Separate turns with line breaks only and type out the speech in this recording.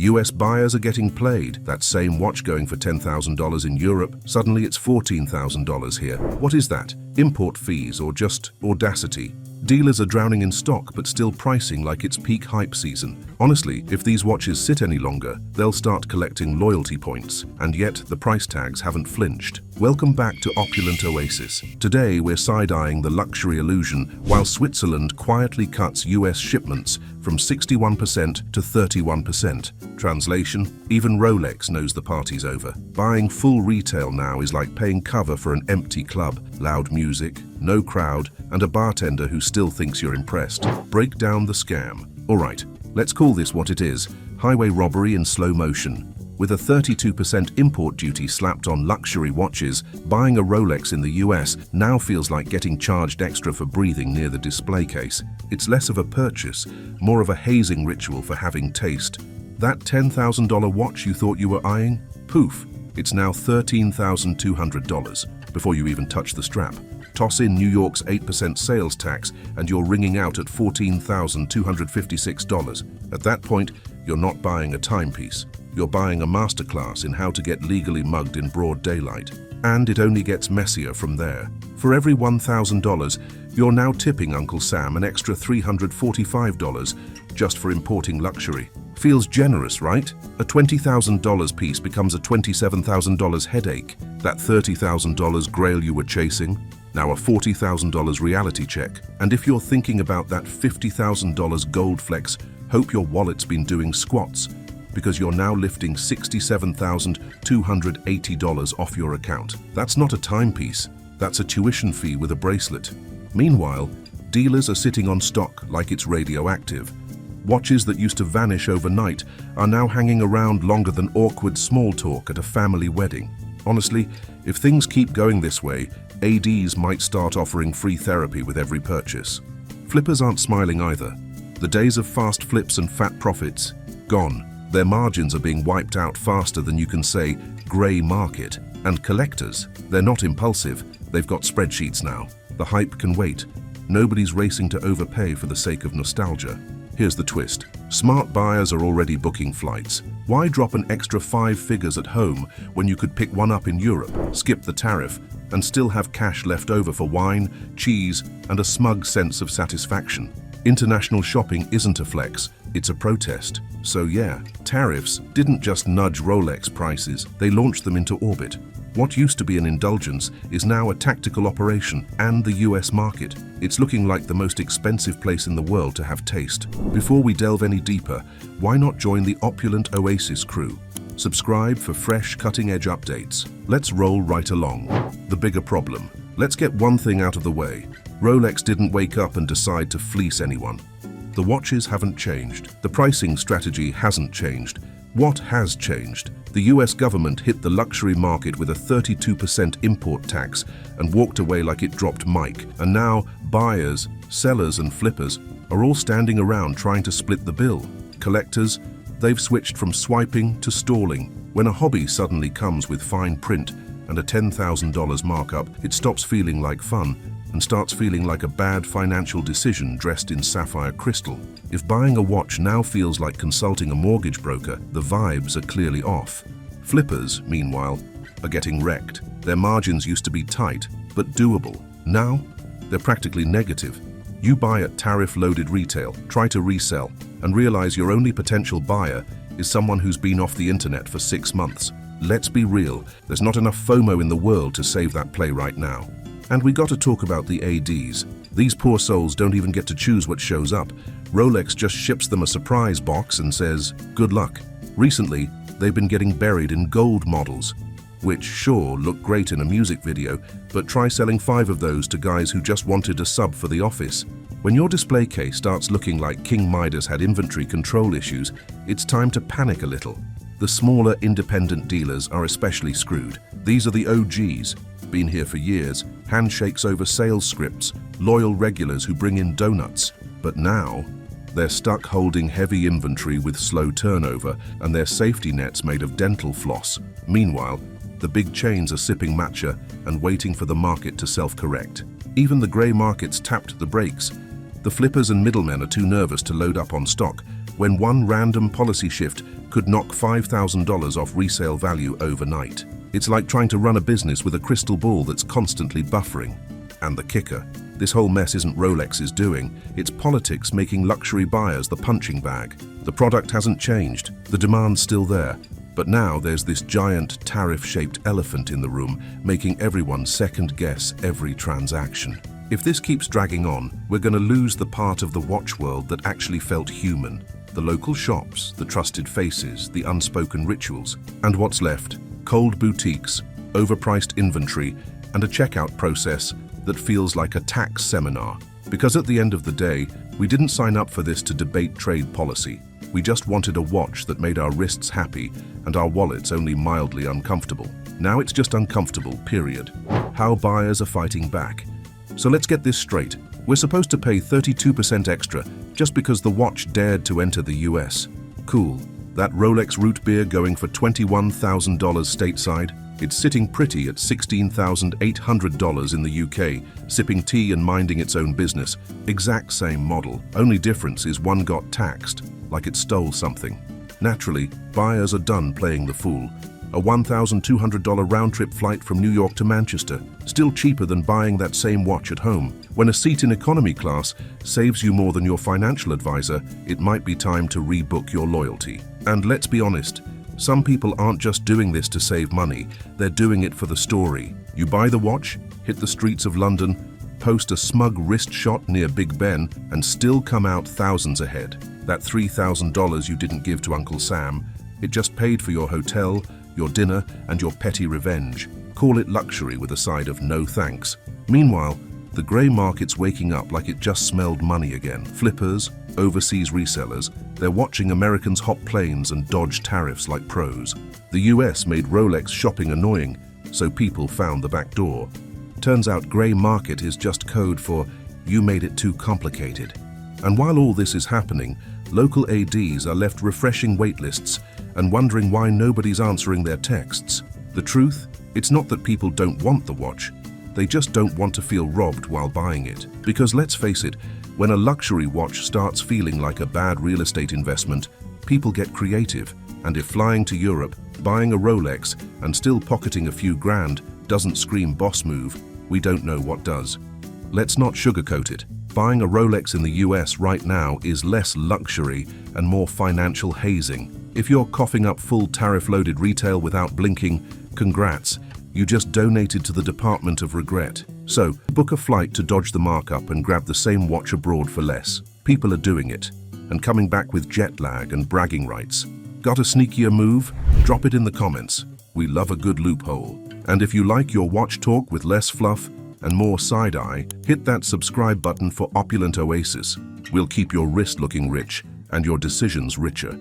US buyers are getting played. That same watch going for $10,000 in Europe, suddenly it's $14,000 here. What is that? Import fees or just audacity? Dealers are drowning in stock but still pricing like it's peak hype season. Honestly, if these watches sit any longer, they'll start collecting loyalty points, and yet the price tags haven't flinched. Welcome back to Opulent Oasis. Today we're side-eyeing the luxury illusion while Switzerland quietly cuts US shipments from 61% to 31%. Translation: even Rolex knows the party's over. Buying full retail now is like paying cover for an empty club. Loud music, no crowd, and a bartender who still thinks you're impressed. Break down the scam. Alright, let's call this what it is: highway robbery in slow motion. With a 32% import duty slapped on luxury watches, buying a Rolex in the US now feels like getting charged extra for breathing near the display case. It's less of a purchase, more of a hazing ritual for having taste. That $10,000 watch you thought you were eyeing? Poof, it's now $13,200 before you even touch the strap. Toss in New York's 8% sales tax and you're ringing out at $14,256. At that point, you're not buying a timepiece. You're buying a masterclass in how to get legally mugged in broad daylight. And it only gets messier from there. For every $1,000, you're now tipping Uncle Sam an extra $345 just for importing luxury. Feels generous, right? A $20,000 piece becomes a $27,000 headache. That $30,000 grail you were chasing, now a $40,000 reality check. And if you're thinking about that $50,000 gold flex, hope your wallet's been doing squats, because you're now lifting $67,280 off your account. That's not a timepiece, that's a tuition fee with a bracelet. Meanwhile, dealers are sitting on stock like it's radioactive. Watches that used to vanish overnight are now hanging around longer than awkward small talk at a family wedding. Honestly, if things keep going this way, ADs might start offering free therapy with every purchase. Flippers aren't smiling either. The days of fast flips and fat profits, gone. Their margins are being wiped out faster than you can say grey market. And collectors, they're not impulsive, they've got spreadsheets now. The hype can wait. Nobody's racing to overpay for the sake of nostalgia. Here's the twist. Smart buyers are already booking flights. Why drop an extra 5 figures at home when you could pick one up in Europe, skip the tariff, and still have cash left over for wine, cheese, and a smug sense of satisfaction? International shopping isn't a flex, it's a protest. So yeah, tariffs didn't just nudge Rolex prices, they launched them into orbit. What used to be an indulgence is now a tactical operation, and the US market. It's looking like the most expensive place in the world to have taste. Before we delve any deeper, why not join the Opulent Oasis crew? Subscribe for fresh, cutting-edge updates. Let's roll right along. The bigger problem. Let's get one thing out of the way. Rolex didn't wake up and decide to fleece anyone. The watches haven't changed. The pricing strategy hasn't changed. What has changed? The US government hit the luxury market with a 32% import tax and walked away like it dropped Mike. And now buyers, sellers, and flippers are all standing around trying to split the bill. Collectors, they've switched from swiping to stalling. When a hobby suddenly comes with fine print and a $10,000 markup, it stops feeling like fun and starts feeling like a bad financial decision dressed in sapphire crystal. If buying a watch now feels like consulting a mortgage broker, the vibes are clearly off. Flippers, meanwhile, are getting wrecked. Their margins used to be tight, but doable. Now, they're practically negative. You buy at tariff-loaded retail, try to resell, and realize your only potential buyer is someone who's been off the internet for 6 months. Let's be real, there's not enough FOMO in the world to save that play right now. And we got to talk about the ADs. These poor souls don't even get to choose what shows up. Rolex just ships them a surprise box and says, good luck. Recently, they've been getting buried in gold models, which sure look great in a music video, but try selling 5 of those to guys who just wanted a sub for the office. When your display case starts looking like King Midas had inventory control issues, it's time to panic a little. The smaller independent dealers are especially screwed. These are the OGs, been here for years, handshakes over sales scripts, loyal regulars who bring in donuts. But now, they're stuck holding heavy inventory with slow turnover and their safety nets made of dental floss. Meanwhile, the big chains are sipping matcha and waiting for the market to self-correct. Even the grey markets tapped the brakes. The flippers and middlemen are too nervous to load up on stock when one random policy shift could knock $5,000 off resale value overnight. It's like trying to run a business with a crystal ball that's constantly buffering. And the kicker, this whole mess isn't Rolex's doing, it's politics making luxury buyers the punching bag. The product hasn't changed, the demand's still there, but now there's this giant tariff-shaped elephant in the room making everyone second-guess every transaction. If this keeps dragging on, we're going to lose the part of the watch world that actually felt human. The local shops, the trusted faces, the unspoken rituals. And what's left? Cold boutiques, overpriced inventory, and a checkout process that feels like a tax seminar. Because at the end of the day, we didn't sign up for this to debate trade policy. We just wanted a watch that made our wrists happy and our wallets only mildly uncomfortable. Now it's just uncomfortable, period. How buyers are fighting back. So let's get this straight. We're supposed to pay 32% extra just because the watch dared to enter the US. Cool. That Rolex root beer going for $21,000 stateside? It's sitting pretty at $16,800 in the UK, sipping tea and minding its own business. Exact same model. Only difference is one got taxed, like it stole something. Naturally, buyers are done playing the fool. A $1,200 round-trip flight from New York to Manchester, still cheaper than buying that same watch at home. When a seat in economy class saves you more than your financial advisor, it might be time to rebook your loyalty. And let's be honest, some people aren't just doing this to save money, they're doing it for the story. You buy the watch, hit the streets of London, post a smug wrist shot near Big Ben, and still come out thousands ahead. That $3,000 you didn't give to Uncle Sam, it just paid for your hotel, your dinner, and your petty revenge. Call it luxury with a side of no thanks. Meanwhile, the grey market's waking up like it just smelled money again. Flippers, overseas resellers, they're watching Americans hop planes and dodge tariffs like pros. The US made Rolex shopping annoying, so people found the back door. Turns out grey market is just code for you made it too complicated. And while all this is happening, local ADs are left refreshing waitlists and wondering why nobody's answering their texts. The truth? It's not that people don't want the watch. They just don't want to feel robbed while buying it. Because let's face it, when a luxury watch starts feeling like a bad real estate investment, people get creative. And if flying to Europe, buying a Rolex, and still pocketing a few grand doesn't scream boss move, we don't know what does. Let's not sugarcoat it. Buying a Rolex in the US right now is less luxury and more financial hazing. If you're coughing up full tariff-loaded retail without blinking, congrats, you just donated to the Department of Regret. So, book a flight to dodge the markup and grab the same watch abroad for less. People are doing it, and coming back with jet lag and bragging rights. Got a sneakier move? Drop it in the comments. We love a good loophole. And if you like your watch talk with less fluff and more side-eye, hit that subscribe button for Opulent Oasis. We'll keep your wrist looking rich and your decisions richer.